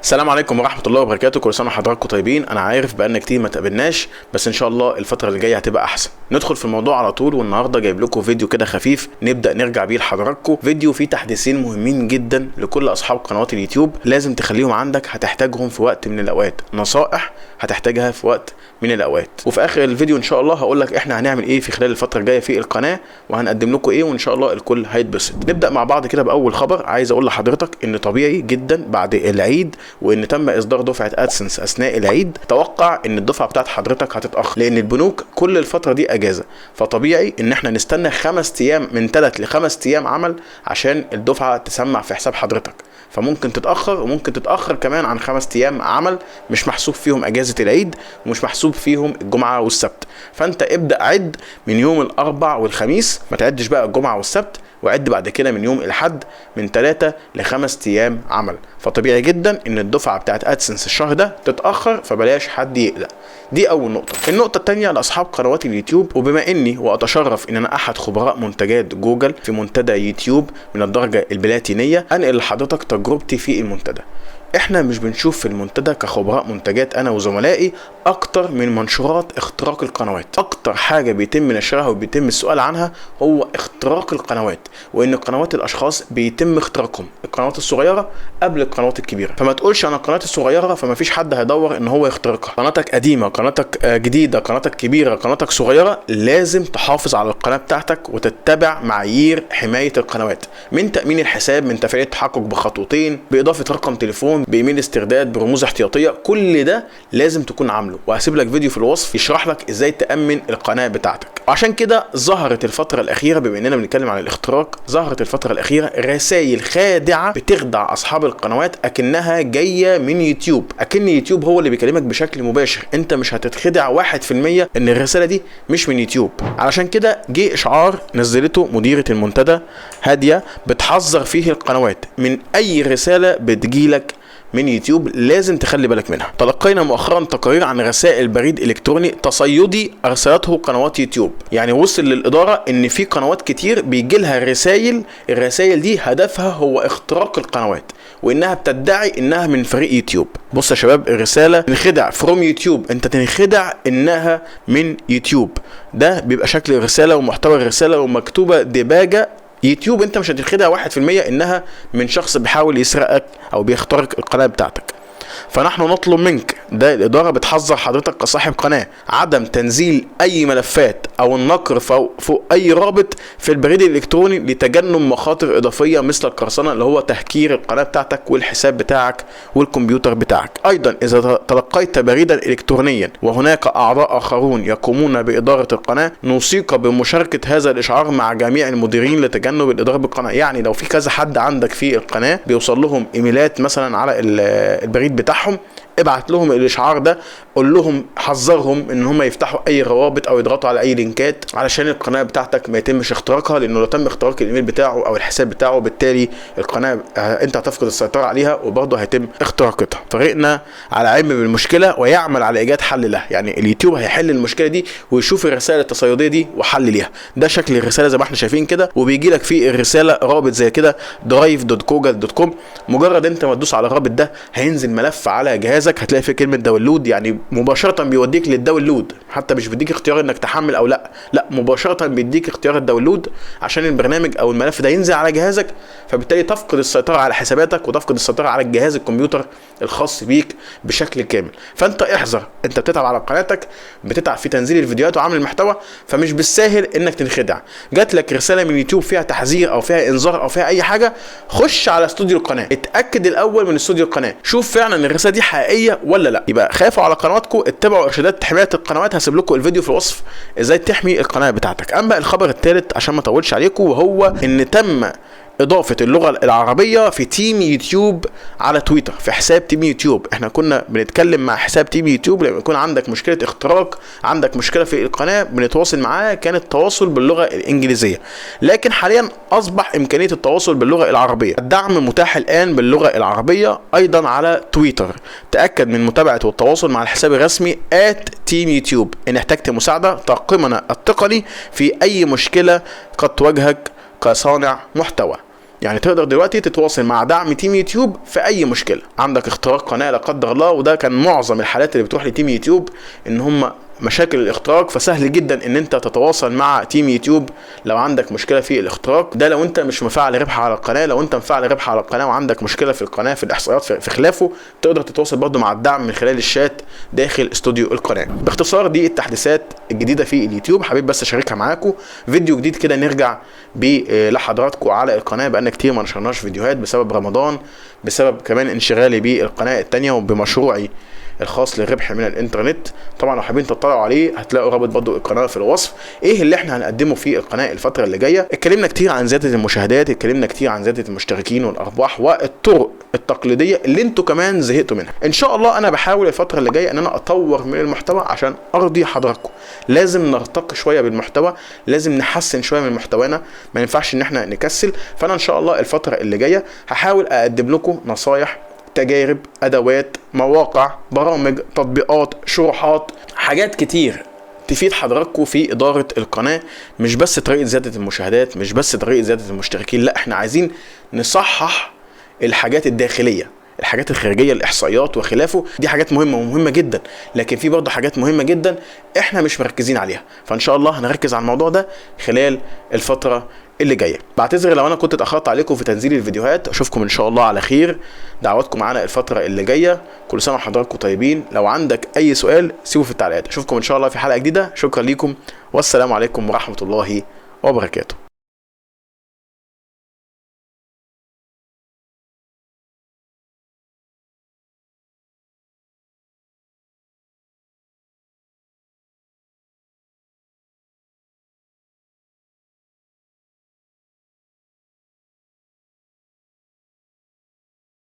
السلام عليكم ورحمة الله وبركاته. كل سنة وحضراتكم طيبين. أنا عارف بقالنا كتير ما تقابلناش، بس إن شاء الله الفترة اللي جاية هتبقى أحسن. ندخل في الموضوع على طول، والنهاردة جايب لكم فيديو كده خفيف نبدأ نرجع بيه لحضراتكم. فيديو فيه تحديثين مهمين جدا لكل أصحاب قنوات اليوتيوب، لازم تخليهم عندك، هتحتاجهم في وقت من الأوقات، نصائح هتحتاجها في وقت من الأوقات. وفي آخر الفيديو إن شاء الله هقول لك إحنا هنعمل إيه في خلال الفترة الجاية في القناة، وهنقدم لكم إيه، وإن شاء الله الكل هيتبسط. نبدأ مع بعض كده بأول خبر. عايز أقول لحضرتك إن طبيعي جدا بعد العيد وإن تم إصدار دفعة ادسنس اثناء العيد، توقع ان الدفعه بتاعت حضرتك هتتاخر، لان البنوك كل الفتره دي اجازه، فطبيعي ان احنا نستنى 5 ايام، من 3 ل5 ايام عمل عشان الدفعه تسمع في حساب حضرتك. فممكن تتاخر، وممكن تتاخر كمان عن 5 ايام عمل مش محسوب فيهم اجازه العيد، ومش محسوب فيهم الجمعه والسبت. فانت ابدا عد من يوم الاربع والخميس، ما تعدش بقى الجمعه والسبت، وعد بعد كده من يوم الاحد من 3 ل5 ايام عمل. فطبيعي جدا ان الدفعه بتاعت ادسنس الشهر ده تتاخر، فبلاش حد يقلق. دي اول نقطه. النقطه الثانيه لاصحاب قنوات اليوتيوب، وبما اني واتشرف ان انا احد خبراء منتجات جوجل في منتدى يوتيوب من الدرجه البلاتينيه، انقل لحضرتك تجربتي في المنتدى. احنا مش بنشوف في المنتدى كخبراء منتجات انا وزملائي اكتر من منشورات اختراق القنوات. اكتر حاجه بيتم نشرها وبيتم السؤال عنها هو اختراق القنوات، وان قنوات الاشخاص بيتم اختراقهم، القنوات الصغيره قبل القنوات الكبيره. فما تقولش انا القناه الصغيره فما فيش حد هيدور ان هو يخترقها. قناتك قديمه، قناتك جديده، قناتك كبيره، قناتك صغيره، لازم تحافظ على القناه بتاعتك وتتبع معايير حمايه القنوات، من تامين الحساب، من تفعيل التحقق بخطوتين، باضافه رقم تليفون، بايميل استرداد، برموز احتياطيه. كل ده لازم تكون عامله، وهسيب لك فيديو في الوصف يشرح لك ازاي تامن القناه بتاعتك. وعشان كده ظهرت الفتره الاخيره، بما اننا بنتكلم عن الاختراق، ظهرت الفتره الاخيره رسائل خادعه بتخدع اصحاب القنوات اكنها جايه من يوتيوب، اكن يوتيوب هو اللي بيكلمك بشكل مباشر. انت مش هتتخدع 1% ان الرساله دي مش من يوتيوب. علشان كده جه اشعار نزلته مديره المنتدى هاديه بتحذر فيه القنوات من اي رساله بتجيلك من يوتيوب، لازم تخلي بالك منها. تلقينا مؤخرا تقارير عن رسائل بريد الكتروني تصيدي ارسلته قنوات يوتيوب، يعني وصل للاداره ان في قنوات كتير بيجي لها الرسائل دي هدفها هو اختراق القنوات، وانها بتدعي انها من فريق يوتيوب. بص يا شباب، الرساله تنخدع فروم يوتيوب، انت تنخدع انها من يوتيوب. ده بيبقى شكل الرساله ومحتوى الرساله، ومكتوبه دباجه يوتيوب. انت مش هتتخدع 1% انها من شخص بيحاول يسرقك او بيخترق القناه بتاعتك. فنحن نطلب منك، ده الاداره بتحذر حضرتك كصاحب قناه، عدم تنزيل اي ملفات او النقر فوق اي رابط في البريد الالكتروني لتجنب مخاطر اضافيه مثل القرصنه، اللي هو تهكير القناه بتاعتك والحساب بتاعك والكمبيوتر بتاعك. ايضا اذا تلقيت بريدا الكترونيا وهناك اعضاء اخرون يقومون باداره القناه، نوصيك بمشاركه هذا الاشعار مع جميع المديرين لتجنب الاداره بالقناه. يعني لو في كذا حد عندك في القناه بيوصل لهم ايميلات مثلا على البريد بتاعهم، ابعت لهم الاشعار ده، قول لهم، حذرهم ان هم يفتحوا اي روابط او يضغطوا على اي لينكات علشان القناه بتاعتك ما يتمش اختراقها، لانه لو تم اختراق الايميل بتاعه او الحساب بتاعه، بالتالي القناه انت هتفقد السيطره عليها وبرضه هيتم اختراقتها. فريقنا على علم بالمشكله ويعمل على ايجاد حل لها، يعني اليوتيوب هيحل المشكله دي ويشوف الرسائل التصيديه دي وحل ليها. ده شكل الرساله زي ما احنا شايفين كده، وبيجي لك في الرساله رابط زي كده drive.google.com. مجرد انت ما تدوس على الرابط ده هينزل ملف على جهازك، هتلاقي فيه كلمه داونلود، يعني مباشره بيوديك للداونلود، حتى مش بيديك اختيار انك تحمل او لا مباشره بيديك اختيار الداونلود عشان البرنامج او الملف ده ينزل على جهازك، فبالتالي تفقد السيطره على حساباتك وتفقد السيطره على الجهاز الكمبيوتر الخاص بيك بشكل كامل. فانت احذر، انت بتتعب على قناتك، بتتعب في تنزيل الفيديوهات وعمل المحتوى، فمش بالساهل انك تنخدع. جات لك رساله من يوتيوب فيها تحذير او فيها انذار او فيها اي حاجه، خش على استوديو القناه، اتاكد الاول من استوديو القناه، شوف فعلا الرساله دي حقيقيه ولا لا. يبقى خافوا على قنواتكم، اتبعوا ارشادات حمايه القنوات، هسيب لكم الفيديو في الوصف ازاي تحمي القناه بتاعتك. اما الخبر الثالث عشان ما اطولش عليكم، وهو ان تم اضافه اللغه العربيه في تيم يوتيوب على تويتر، في حساب تيم يوتيوب. احنا كنا بنتكلم مع حساب تيم يوتيوب لما يكون عندك مشكله اختراق، عندك مشكله في القناه، بنتواصل معاه، كان التواصل باللغه الانجليزيه، لكن حاليا اصبح امكانيه التواصل باللغه العربيه. الدعم متاح الان باللغه العربيه ايضا على تويتر. تاكد من متابعه والتواصل مع الحساب الرسمي @تيم يوتيوب ان احتجت مساعده. طاقمنا التقني في اي مشكله قد تواجهك كصانع محتوى. يعني تقدر دلوقتي تتواصل مع دعم تيم يوتيوب في اي مشكله. عندك اختراق قناه لا قدر الله، وده كان معظم الحالات اللي بتروح لتيم يوتيوب ان هم مشاكل الاختراق، فسهل جدا ان انت تتواصل مع تيم يوتيوب لو عندك مشكله في الاختراق. ده لو انت مش مفعل ربح على القناه. لو انت مفعل ربح على القناه وعندك مشكله في القناه في الاحصائيات في خلافه، تقدر تتواصل برضه مع الدعم من خلال الشات داخل استوديو القناه. باختصار دي التحديثات الجديده في اليوتيوب، حبيب بس اشاركها معاكم. فيديو جديد كده نرجع بيه لحضراتكم على القناه، بقالنا كتير ما نشرناش فيديوهات بسبب رمضان، بسبب كمان انشغالي بالقناه الثانيه وبمشروعي الخاص للربح من الانترنت. طبعا لو حابين تطلعوا عليه هتلاقوا رابط برضو القناه في الوصف. ايه اللي احنا هنقدمه في القناه الفتره اللي جايه؟ اتكلمنا كتير عن زياده المشاهدات، اتكلمنا كتير عن زياده المشتركين والارباح والطرق التقليديه اللي انتوا كمان زهقتوا منها. ان شاء الله انا بحاول الفتره اللي جايه ان انا اطور من المحتوى عشان ارضي حضراتكم. لازم نرتقي شويه بالمحتوى، لازم نحسن شويه من محتوانا، ما ينفعش ان احنا نكسل. فانا ان شاء الله الفتره اللي جايه هحاول اقدم لكم نصايح، تجارب، ادوات، مواقع، برامج، تطبيقات، شروحات، حاجات كتير تفيد حضراتكم في اداره القناه. مش بس طريقه زياده المشاهدات، مش بس طريقه زياده المشتركين، لا احنا عايزين نصحح الحاجات الداخليه، الحاجات الخارجيه، الاحصائيات وخلافه. دي حاجات مهمه ومهمه جدا، لكن في برضه حاجات مهمه جدا احنا مش مركزين عليها. فان شاء الله هنركز على الموضوع ده خلال الفتره اللي جايه. بعتذر لو انا كنت اتاخرت عليكم في تنزيل الفيديوهات. اشوفكم ان شاء الله على خير، دعواتكم معانا الفتره اللي جايه. كل سنه وحضراتكم طيبين. لو عندك اي سؤال سيبه في التعليقات. اشوفكم ان شاء الله في حلقه جديده. شكرا ليكم والسلام عليكم ورحمه الله وبركاته.